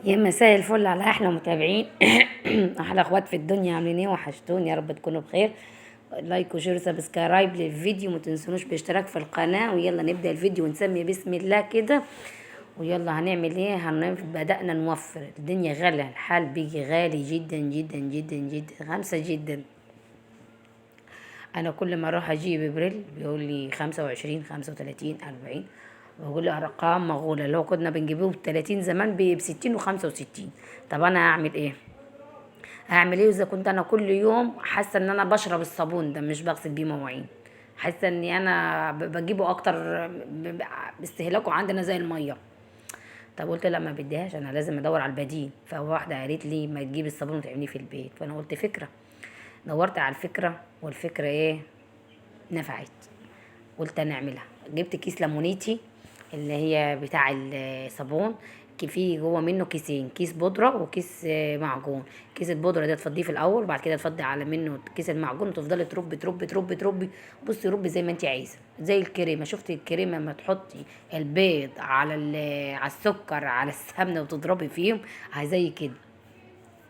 يا مساء الفل على احلى متابعين. احلى اخوات في الدنيا، عاملين ايه؟ وحشتوني، يا رب تكونوا بخير. لايك وشير وسبسكرايب للفيديو، ما تنسونوش باشتراك في القناه. ويلا نبدا الفيديو ونسمي بسم الله كده. ويلا هنعمل ايه؟ بدأنا نوفر. الدنيا غالية، الحال بيجي غالي جدا جدا جدا جدا، خمسة جدا. انا كل ما اروح اجيب ابريل بيقول لي 25 35 40. بقول له ارقام مغوله، اللي هو كنا بنجيبه ب 30 زمان ب 60 و65. طب انا هعمل ايه؟ هعمل ايه اذا كنت انا كل يوم حاسه ان انا بشرب الصابون ده مش بغسل بيه مواعين؟ حاسه اني انا بجيبه اكتر، باستهلاكه عندنا زي الميه. طب قلت لا، ما بديهاش، انا لازم ادور على البديل. فواحده قالت لي ما تجيبي الصابون وتعمليه في البيت. فانا قلت فكره. دورت على الفكره، والفكره ايه؟ نفعت. قلت انا اعملها. جبت كيس ليمونيتي اللي هي بتاع الصابون. فيه جوه منه كيسين، كيس بودره وكيس معجون. كيس البودره ده تفضيه في الاول، وبعد كده تفضي على منه كيس المعجون، وتفضلي تربي تربي تربي تربي. بصي ربي زي ما انت عايزه، زي الكريمه. شفتي الكريمه لما تحطي البيض على على السكر على السمنه وتضربي فيهم؟ زي كده.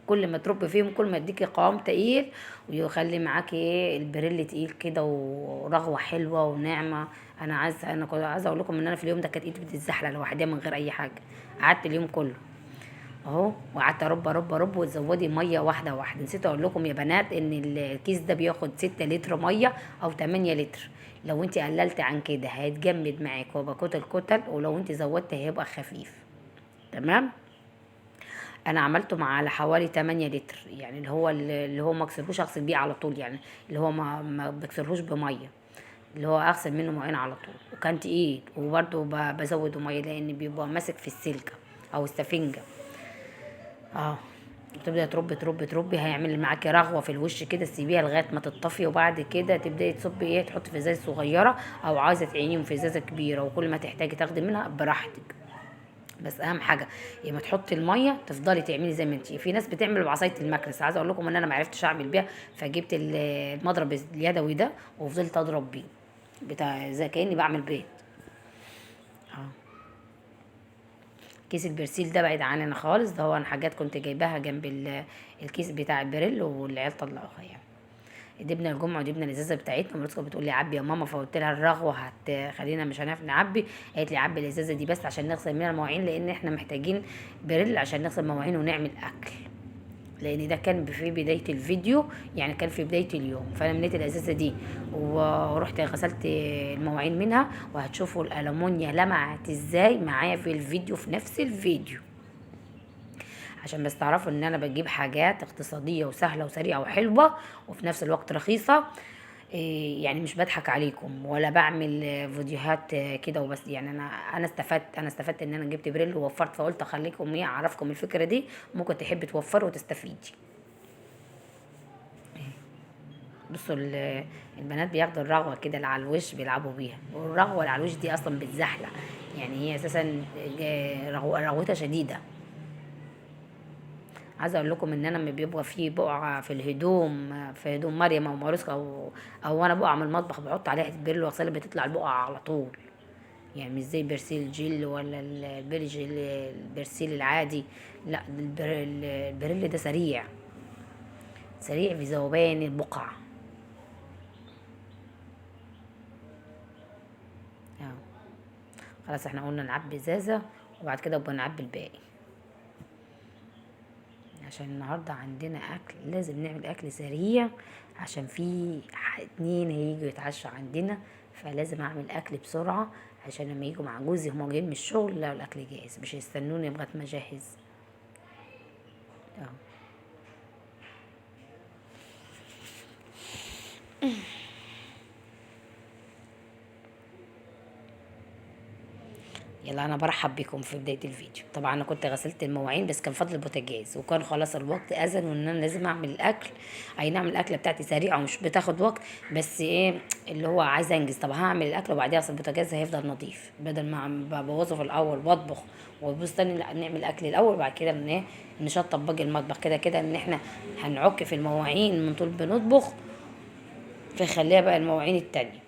كل ما تربي فيهم كل ما يديكي قوام تقيل، ويخلي معاكي ايه البريل تقيل كده، ورغوه حلوه وناعمه. انا كنت عايزه اقول لكم ان انا في اليوم ده كانت ايدي بتتزحلق لوحدها من غير اي حاجه. قعدت اليوم كله اهو، وقعدت ارب ارب ارب. وتزودي ميه واحده واحده. نسيت اقول لكم يا بنات ان الكيس ده بياخد 6 لتر ميه او 8 لتر. لو انت قللت عن كده هيتجمد معاك ويبقى كتل كتل، ولو انت زودت هيبقى خفيف. تمام. انا عملته مع على حوالي 8 لتر، يعني اللي هو ما اغسلهوش، اغسل بيه على طول يعني. اللي هو ما بكسرهوش بميه، اللي هو اغسل منه مواعين على طول. وكان تقيل، وبرده بزوده ميه لان بيبقى ماسك في السلكه او السفنجه. اه. وتبدأ تربي تربي تربي، هيعمل معاكي رغوة في الوش كده. تسيبيها لغاية ما تطفي، وبعد كده تبدأي تصبي ايه، تحطي في ازازة صغيرة، او عايزة تعينيهم في ازازة كبيرة، وكل ما تحتاجي تاخدي منها براحتك. بس اهم حاجه لما تحطي الميه تفضلي تعملي زي ما انتي. في ناس بتعمل بعصايه المكنس، عايزه اقول لكم ان انا ما عرفتش اعمل بيها. فجبت المضرب اليدوي ده وفضلت اضرب بيه، بتاع زي كاني بعمل بيض. اه. كيس البرسيل ده بعيد عننا خالص، ده هو انا حاجات كنت جايباها جنب الكيس بتاع البريل، والعيال طلعوها يعني. جبنا الجمعه وجبنا الازازه بتاعتنا. مراتي بتقول لي عبي يا ماما، فقلت لها الرغوه هتخلينا مش هنعرف نعبي. قالت لي عبي الازازه دي بس عشان نغسل منها المواعين، لان احنا محتاجين بريل عشان نغسل مواعين ونعمل اكل. لان ده كان في بدايه الفيديو، يعني كان في بدايه اليوم. فانا مليت الازازه دي ورحت غسلت المواعين منها. وهتشوفوا الالومنيا لمعت ازاي معايا في الفيديو، في نفس الفيديو. عشان بس تعرفوا ان انا بجيب حاجات اقتصاديه وسهله وسريعه وحلوه، وفي نفس الوقت رخيصه. يعني مش بضحك عليكم ولا بعمل فيديوهات كده وبس. يعني انا استفدت ان انا جبت بريل ووفرت. فقلت اخليكم ايه، اعرفكم الفكره دي، ممكن تحبي توفري وتستفيدي. بصوا البنات بياخدوا الرغوه كده اللي على الوش بيلعبوا بيها، والرغوه اللي على الوش دي اصلا بتزحلق. يعني هي اساسا رغوتها شديده. عايزه اقول لكم ان انا لما بيبقى في بقعه في الهدوم، في هدوم مريم او مارسكا، او انا بقعه من المطبخ، بحط عليها بريل واغسلها بتطلع البقعه على طول. يعني مش زي برسيل جيل ولا البرسيل العادي. لا، البريل ده سريع، سريع في ذوبان البقع. اه. خلاص احنا قلنا نعبي ازازه، وبعد كده بقى نعبي الباقي. عشان النهاردة عندنا أكل، لازم نعمل أكل سريع. عشان في 2 هيجوا يتعشوا عندنا، فلازم أعمل أكل بسرعة. عشان لما يجوا مع جوزي هما جايين من الشغل، لا الأكل جاهز، مش هيستنوني لغاية ما أجهز. اه. يلا انا برحب بكم في بدايه الفيديو. طبعا انا كنت غسلت المواعين، بس كان فضل البوتاجاز، وكان خلاص الوقت اذن وان انا لازم اعمل الاكل. اي نعم الاكله بتاعتي سريعه ومش بتاخد وقت، بس ايه اللي هو عايزه انجز. طب هعمل الاكل وبعديها اصل البوتاجاز هيفضل نظيف، بدل ما ببوظه في الاول واطبخ وبص تاني. لا، نعمل الاكل الاول وبعد كده ايه، نشطب باقي المطبخ. كده كده ان احنا هنعك في المواعين من طول بنطبخ، فخليها بقى المواعين التانية.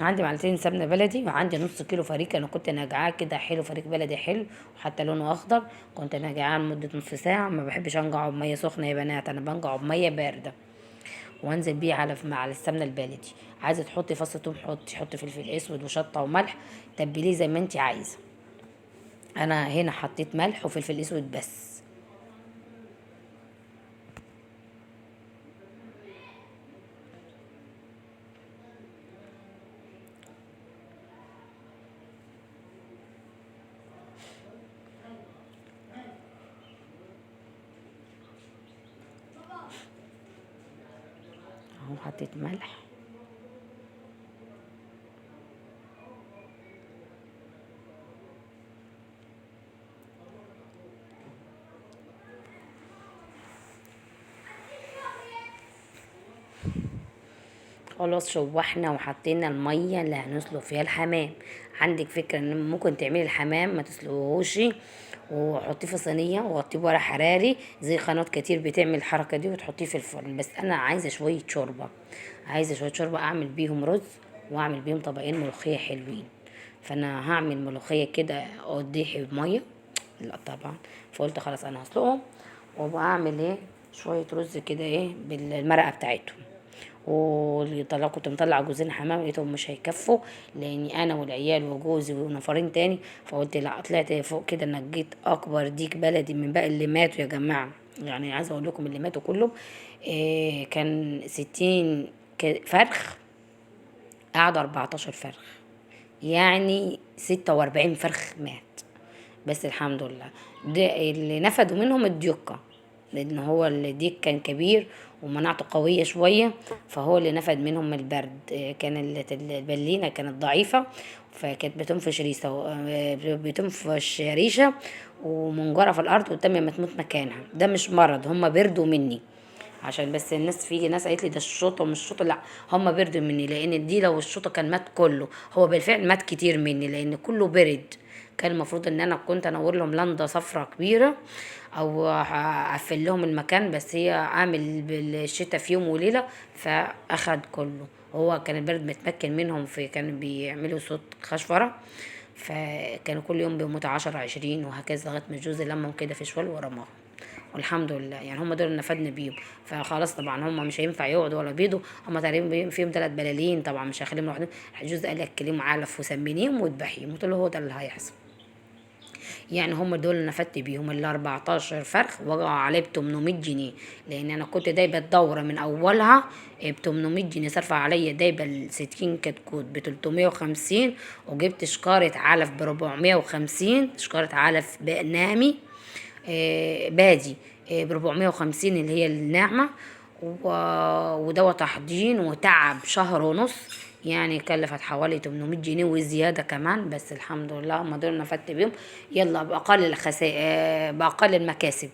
عندي معلقتين سمنه بلدي، وعندي نص كيلو فريك. انا كنت ناجعاه كده حلو، فريك بلدي حلو وحتى لونه اخضر. كنت ناجعاه لمده نص ساعه. ما بحبش انقعه بميه سخنه يا بنات، انا بنقعه بميه بارده، وانزل بيه على السمنه البلدي. عايزه تحطي فص ثوم حطي فلفل اسود وشطه وملح، تبليه زي ما انت عايزه. انا هنا حطيت ملح وفلفل اسود بس. اهو حطيت ملح. خلاص شوحنا وحطينا الميه اللي هنسلق فيها الحمام. عندك فكره ان ممكن تعملي الحمام ما تسلقوهوش وحطيه في صينيه وغطيه بورق حراري زي قنوات كتير بتعمل الحركه دي وتحطيه في الفرن. بس انا عايزه شويه شوربه، عايزه شويه شوربه اعمل بيهم رز واعمل بيهم طبقين ملوخيه حلوين. فانا هعمل ملوخيه كده اقضيها بميه، لا طبعا. فقلت خلاص انا هسلقهم وبعمل ايه شويه رز كده ايه بالمرقه بتاعتهم. واللي طلع كنت مطلع جوزين حمام لقيتهم مش هيكفوا، لاني انا والعيال وجوزي ونفرين تاني. فقلت لا، طلعت فوق كده نجيت اكبر ديك بلدي من باقي اللي ماتوا يا جماعه. يعني عايزه اقول لكم اللي ماتوا كلهم إيه كان 60 فرخ، قعدوا 14 فرخ، يعني 46 فرخ مات. بس الحمد لله. ده اللي نفدوا منهم الديوكة، لان هو الديك كان كبير ومناعته قوية شوية، فهو اللي نفد منهم من البرد. كان البلينة كانت ضعيفة، فكانت بتنفش ريشة بتنفش ريشة ومنجرة في الأرض والتانية ما تموت مكانها. ده مش مرض، هم بردوا مني. عشان بس الناس، في ناس قالت لي ده الشوطه ومش الشوطه، لا، هم بردوا مني، لان دي لو الشوطه كان مات كله. هو بالفعل مات كتير مني لان كله برد. كان المفروض ان انا كنت انور لهم لنده صفرة كبيره او اقفل لهم المكان، بس هي عامل بالشتاء في يوم وليله فاخد كله. هو كان البرد متمكن منهم، في كانوا بيعملوا صوت خشفره، فكانوا كل يوم بيموتوا 10 20 وهكذا لغايه ما جوزي لمهم كده في شوال ورماهم. والحمد لله يعني هم دول اللي نفدنا بيهم. فخلاص طبعا هم مش هينفع يقعدوا ولا بيضوا، هم تقريبا فيهم 3 بلالين، طبعا مش هخليهم لوحدهم. جوزي قال لي اكليهم علف وسمنيهم واذبحيهم، قلت له هو ده اللي هيحصل. يعني هم دول اللي نفدت بيهم ال 14 فرخ، وقعوا عليه ب 800 جنيه. لان انا كنت دايبه الدوره من اولها ب 800 جنيه، صرف عليا دايبه ال 60 كتكوت ب 350، وجبت شكاره علف ب 450، شكاره علف نامي بادي ب 450 اللي هي الناعمه. ودوا تحضين وتعب شهر ونص، يعني كلفت حوالي 800 جنيه وزيادة كمان. بس الحمد لله هم دول نفدت بيهم. يلا بأقل بأقل المكاسب.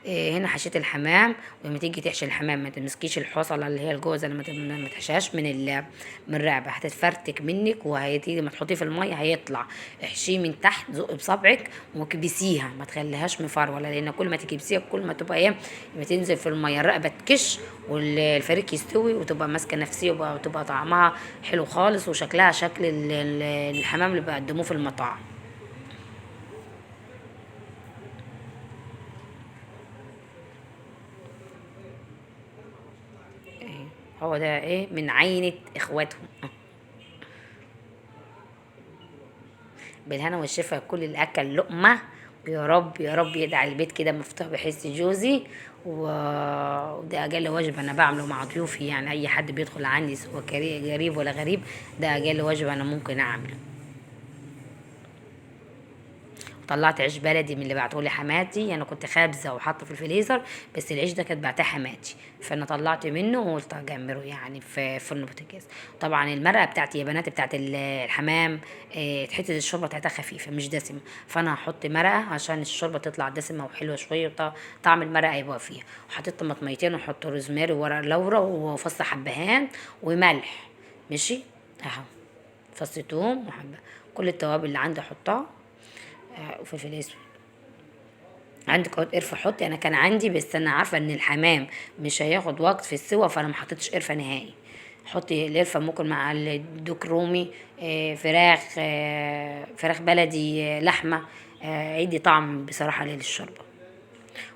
هنا حشيت الحمام. ولما تيجي تحشي الحمام ما تمسكيش الحصلة اللي هي الجوزة، اللي ما تحشيهاش من الرقبة، هتتفرتك منك، وهتيجي ما تحطيه في المية هيطلع. احشيه من تحت، زق بصبعك وكبسيها، ما تخليهاش مفرولة، لان كل ما تكبسيها كل ما تبقى ايه، ما تنزل في المية الرقبة تكش والفريك يستوي وتبقى ماسكة نفسية وتبقى طعمها حلو خالص وشكلها شكل الحمام اللي بيقدموه في المطاعم. هو ده ايه من عينة اخواتهم. بالهنا والشفا كل اللي اكل لقمة. ويا رب يا رب يدعي البيت كده مفتوح بحس جوزي وده اجل واجب انا بعمله مع ضيوفي. يعني اي حد بيدخل عندي سواء قريب ولا غريب، ده اجل واجب انا ممكن اعمله. طلعت عيش بلدي من اللي بعتهولي حماتي، انا كنت خابزه وحاطه في الفريزر، بس العيش ده كانت بعتها حماتي، فانا طلعت منه وقلت اجمره يعني في فرن بوتاجاز. طبعا المرقه بتاعتي يا بنات بتاعت الحمام تحس الشوربه بتاعتها خفيفه مش دسمه، فانا هحط مرقه عشان الشوربه تطلع دسمه وحلوه شويه طعم المرقه يبقى فيها. وحطيت طماطميتين وحط روزماري وورق لورا وفص حبهان وملح. ماشي اهو، فص توم وحبه، كل التوابل اللي عندي احطها. وفلفل اسود. عندك عود قرفة حطي، انا كان عندي بس انا عارفة ان الحمام مش هياخد وقت في السوا، فانا ما حطيتش قرفة نهائي. حطي القرفة ممكن مع الدوك رومي، فراخ بلدي، لحمة، عيدي طعم بصراحة للشوربة.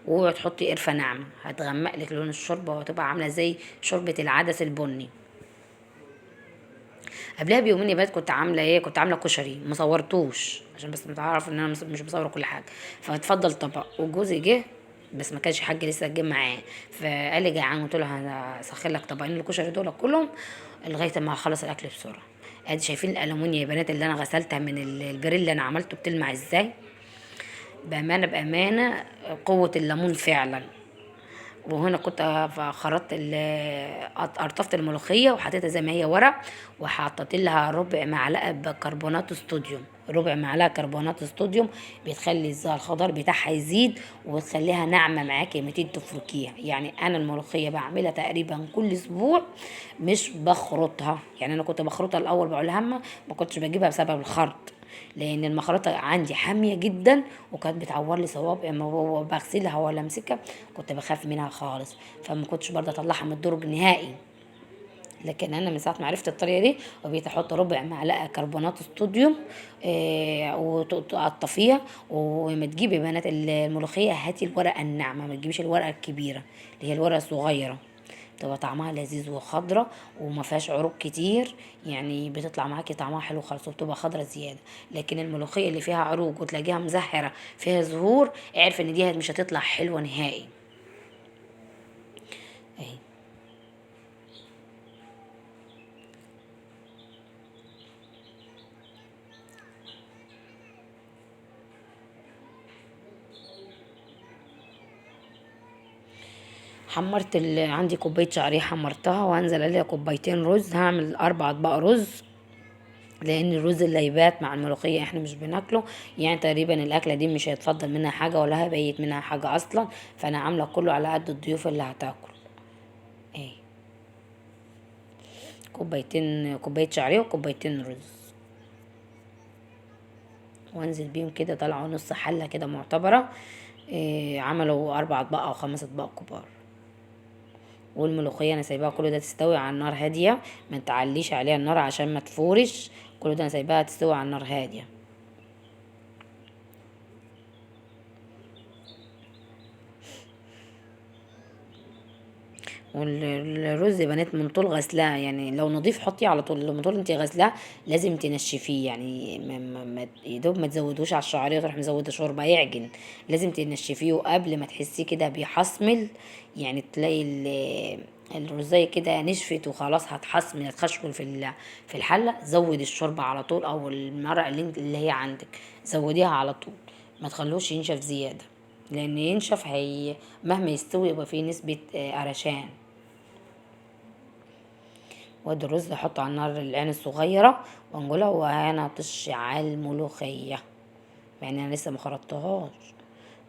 واوعي تحطي قرفة ناعمة، هتغمق لك لون الشوربة وهتبقى عاملة زي شوربة العدس البني. قبلها بيومين يا بنات كنت عامله ايه، كنت عامله كشري مصورتوش عشان بس متعرف ان انا مش بصوره كل حاجه. فاتفضل طبق، وجوزي جه بس ما كانش حاج لسه جه معاه، فقال لي جعان، قلت له هسخن لك طبقين الكشري دول كلهم لغايه ما اخلص الاكل بسرعه. ادي شايفين الالومنيا يا بنات اللي انا غسلتها من البريل اللي انا عملته بتلمع ازاي، بامانه بامانه، قوه الليمون فعلا. وهنا كنت خرطت قرطفت الملوخيه وحطيتها زي ما هي ورق، وحطيت لها ربع معلقه بكربونات صوديوم، ربع معلقه كربونات صوديوم بتخلي الخضار بتاعها يزيد وتخليها ناعمه معاكي لما تيجي تفركيها. يعني انا الملوخيه بعملها تقريبا كل اسبوع، مش بخرطها. يعني انا كنت بخرطها الاول بعول همه، ما كنتش بجيبها بسبب الخرط، لان المخرطه عندي حاميه جدا وكانت بتعور لي صوابع اما بغسلها ولا امسكها، كنت بخاف منها خالص، فما كنتش برضه اطلعها من الدرج نهائي. لكن انا من ساعه ما عرفت الطريقه دي وبقيت احط ربع معلقه كربونات صوديوم، وتقطفيها. وما تجيبي بنات الملوخيه هاتي الورقه الناعمه، ما تجيبيش الورقه الكبيره اللي هي الورقه الصغيره، تبقى طعمها لذيذ وخضرة وما فيهاش عروق كتير، يعني بتطلع معاكي طعمها حلو خالص وبتبقى خضرة زيادة. لكن الملوخية اللي فيها عروق وتلاقيها مزهرة فيها زهور، اعرف ان دي مش هتطلع حلوة نهائي. اهي عندي كوباية شعرية حمرتها، وهنزل عليها كوبايتين رز، هعمل 4 اطباق رز، لان الرز اللي هيبات مع الملوخيه احنا مش بناكله، يعني تقريبا الاكله دي مش هيتفضل منها حاجه ولا هيبيت منها حاجه اصلا، فانا عامله كله على قد الضيوف اللي هتاكل. ايه، كوبايه شعريه وكوبايتين رز، وانزل بيهم كده طلعوا نص حله كده معتبره. إيه، عملوا 4 اطباق او 5 اطباق كبار. والملوخيه انا سايباها كل ده تستوي على النار هاديه، ما تعليش عليها النار عشان ما تفورش، كل ده انا سايباها تستوي على النار هاديه. والرز يا بنات من طول غسلها، يعني لو نضيف حطيه على طول، لو من طول انت غسلاه لازم تنشفيه، يعني يا دوب ما تزودوش على الشعريه وتروح مزوده شوربه يعجن، لازم تنشفيه قبل ما تحسيه كده بيحصمل، يعني تلاقي الرزاية كده نشفت وخلاص هتحصمل هتخشول في الحله، زود الشوربه على طول او المرقه اللي هي عندك، زوديها على طول، ما تخلوش ينشف زياده، لان ينشف هي مهما يستوي يبقى فيه نسبة قرشان. وادي الرز احطه على النار العين الصغيرة وانجلها، وانا طش على الملوخية، يعني انا لسه مخرطتهاش،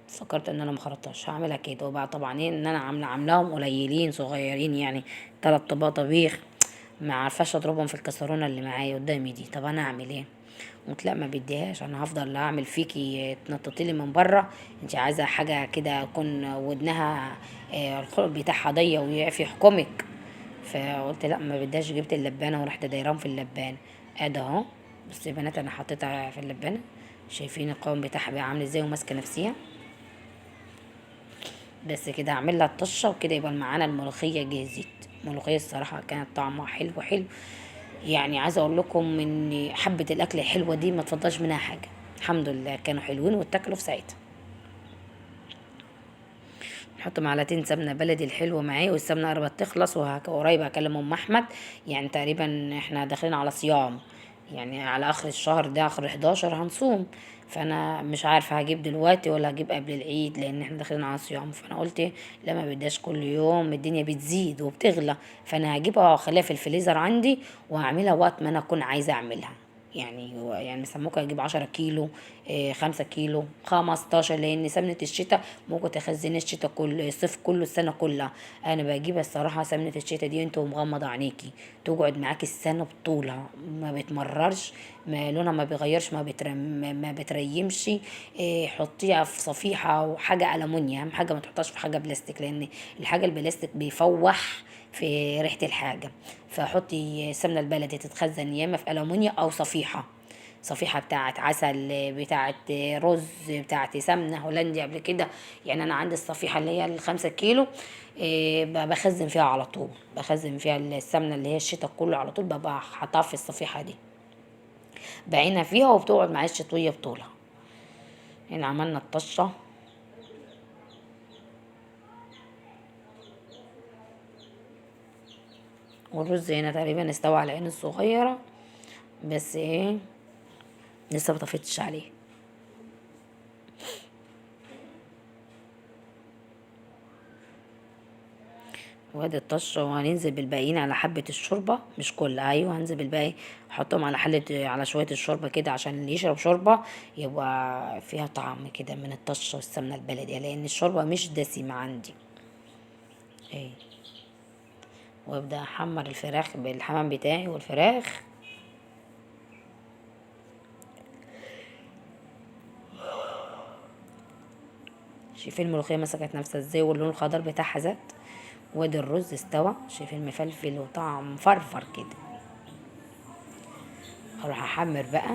فكرت ان انا مخرطتهاش هعملها كده. وبقى طبعا ايه ان انا عاملاهم قليلين صغيرين، يعني 3 طبقات طبيخ، ما عارفاش اضربهم في الكسرونه اللي معايا قدامي دي، طب انا اعمل ايه؟ قلت لا ما بديهاش، انا هفضل اعمل فيكي تنططي لي من بره، انت عايزه حاجه كده يكون ودنها الخلق بتاعها ضيق ويعرف يحكمك. فقلت لا ما بديهاش، جبت اللبانه ورحت دايرام في اللبانه، ادي اهو. بصوا يا بنات انا حطيتها في اللبانه، شايفين القوام بتاعها بقى عامل ازاي وماسكه نفسيها. بس كده هعمل لها الطشه وكده يبقى معانا الملوخيه جهزت. الملوخيه الصراحه كانت طعمها حلو حلو، يعني عايزه اقول لكم ان حبه الاكل الحلوه دي ما تفضلش منها حاجه، الحمد لله كانوا حلوين واتاكلوا في ساعتها. نحط معلقتين سمنه بلدي الحلوه معايا، والسمنه قربت تخلص وقريب هكلم ام احمد، يعني تقريبا احنا داخلين على صيام، يعني على اخر الشهر ده اخر 11 هنصوم، فانا مش عارفه هجيب دلوقتي ولا هجيب قبل العيد لان احنا داخلين على صيام. فانا قلت لا ما بداش كل يوم، الدنيا بتزيد وبتغلى، فانا هجيبها واخليها في الفريزر عندي وهعملها وقت ما انا اكون عايزه اعملها. يعني مثلا ممكن اجيب 10 كيلو، 5 كيلو، 15، لان سمنة الشتاء ممكن تخزني الشتاء كله الصيف كله السنة كلها. انا بجيب الصراحة سمنة الشتاء دي انت مغمضة عينيكي تقعد معاكي السنة بطولها، ما بتمررش، ما لونها ما بيغيرش، ما بتريمش. حطيها في صفيحة وحاجة ألمونيا، اهم حاجة ما تحطهاش في حاجة بلاستيك، لان الحاجة البلاستيك بيفوح في ريحة الحاجة. فحطي السمنة البلدي تتخزن يا اما في ألومنيا او صفيحة، صفيحة بتاعت عسل، بتاعت رز، بتاعت سمنة هولندي قبل كده. يعني أنا عندي الصفيحة اللي هي ال5 كيلو، بخزن فيها على طول، بخزن فيها السمنة اللي هي الشتا كله على طول، ببقى حاطاها في الصفيحة دي، بعينها فيها وبتقعد معايا الشتوية بطولها. هنا عملنا الطشة، والرز هنا تقريبا استوى على العين الصغيرة، بس ايه لسه مطفتش عليه. وادي الطشة، وهننزل بالباقيين على حبة الشوربة، مش كلها، ايوه هنزل بالباقي، احطهم على حلة، على شوية الشوربة كده، عشان اللي يشرب شوربة يبقى فيها طعم كده من الطشة والسمنة البلدي، لان الشوربة مش دسمة عندي. ايه، وابدأ احمر الفراخ بالحمام بتاعي والفراخ. شايفين الملوخية مسكت نفسها ازاي واللون الخضر بتاعها زاد. وادي الرز استوى، شايفين مفلفل وطعم فرفر كده. هروح احمر بقى.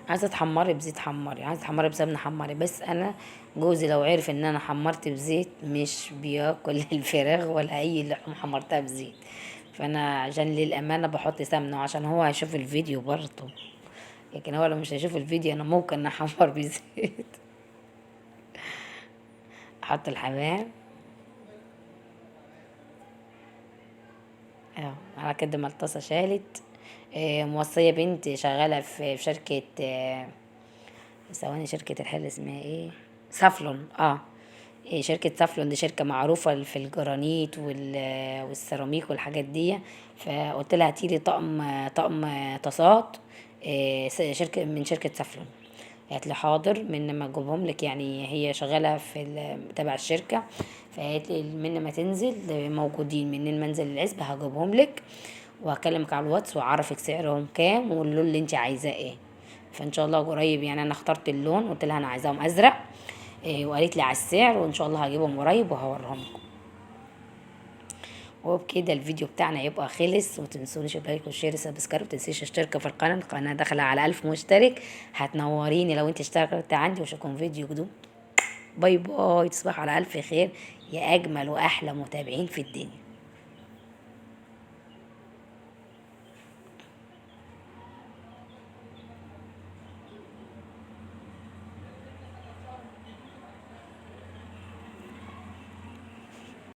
عايزه تحمري بزيت حمري، عايزه تحمري بسمنه حمري، بس انا جوزي لو عرف ان انا حمرت بزيت مش بياكل الفراخ ولا اي لحوم حمرتها بزيت. فانا عشان للامانه بحط سمنه، وعشان هو هيشوف الفيديو برضه، لكن هو لو مش هيشوف الفيديو انا ممكن احمر بزيت. احط الحمام اه على كده ما الطاسه شالت. موصيه بنتي شغاله في شركه، ثواني، شركة الحل اسمها ايه، سافلون. إيه، شركة سافلون دي شركة معروفة في الجرانيت والسيراميك والحاجات دي. فقلت لها هاتيلي طقم طاسات، شركة من شركة سافلون. قالت لي حاضر، من ما اجيبهم لك، يعني هي شغالة تبع الشركة. فقالت لي من ما تنزل موجودين، من ما انزل العزبة هجيبهم لك، وهكلمك على الواتس واعرفك سعرهم كام واللون اللي انت عايزاه ايه. فان شاء الله قريب، يعني انا اخترت اللون، قلت لها انا عايزاهم ازرق، وقالت لي على السعر، وان شاء الله هجيبهم قريب وهوريهم لكم. وبكده الفيديو بتاعنا يبقى خلص. ومتنسونيش اللايك والشير سبسكرايب، متنسيش اشترك في القناة داخلة على 1000 مشترك، هتنوريني لو انت اشتركت عندي. واشوفكم فيديو جديد. باي باي، تصبحوا على الف خير يا اجمل واحلى متابعين في الدنيا.